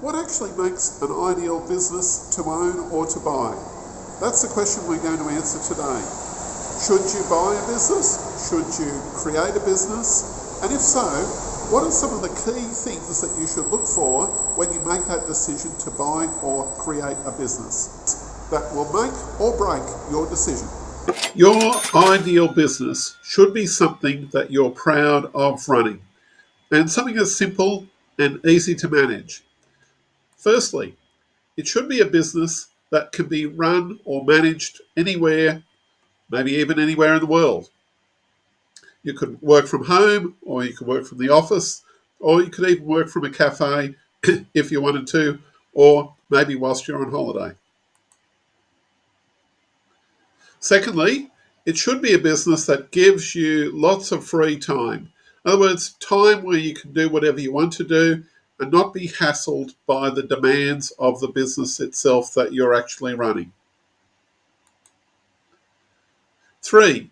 What actually makes an ideal business to own or to buy? That's the question we're going to answer today. Should you buy a business? Should you create a business? And if so, what are some of the key things that you should look for when you make that decision to buy or create a business that will make or break your decision? Your ideal business should be something that you're proud of running, and something that's simple and easy to manage. Firstly, it should be a business that can be run or managed anywhere, maybe even anywhere in the world. You could work from home, or you could work from the office, or you could even work from a cafe if you wanted to, or maybe whilst you're on holiday. Secondly, it should be a business that gives you lots of free time. In other words, time where you can do whatever you want to do and not be hassled by the demands of the business itself that you're actually running. 3,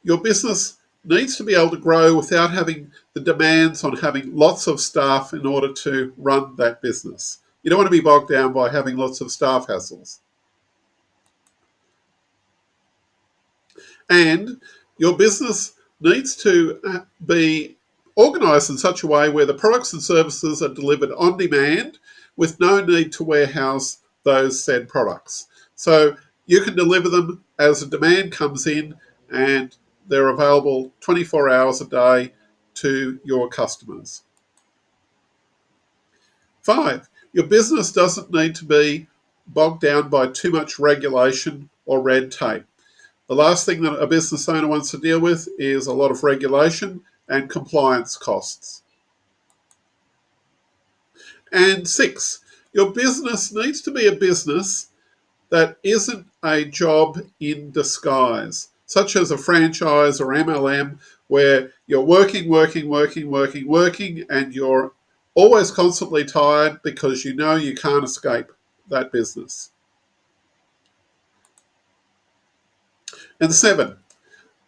your business needs to be able to grow without having the demands on having lots of staff in order to run that business. You don't want to be bogged down by having lots of staff hassles. And your business needs to be organised in such a way where the products and services are delivered on demand with no need to warehouse those said products. So you can deliver them as a demand comes in and they're available 24 hours a day to your customers. 5, your business doesn't need to be bogged down by too much regulation or red tape. The last thing that a business owner wants to deal with is a lot of regulation and compliance costs. And 6, your business needs to be a business that isn't a job in disguise, such as a franchise or MLM, where you're working, and you're always constantly tired because you know you can't escape that business. And 7,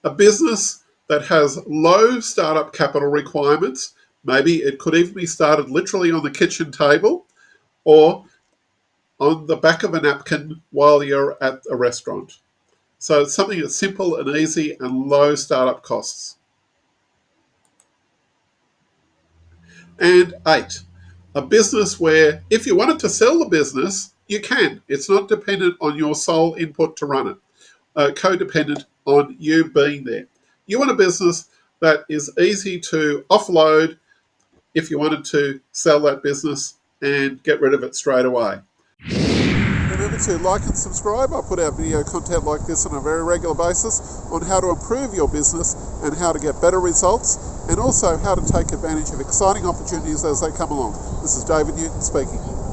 a business that has low startup capital requirements. Maybe it could even be started literally on the kitchen table or on the back of a napkin while you're at a restaurant. So it's something that's simple and easy and low startup costs. And 8, a business where if you wanted to sell the business, you can. It's not dependent on your sole input to run it. Codependent on you being there. You want a business that is easy to offload if you wanted to sell that business and get rid of it straight away. Remember to like and subscribe. I put out video content like this on a very regular basis on how to improve your business and how to get better results, and also how to take advantage of exciting opportunities as they come along. This is David Newton speaking.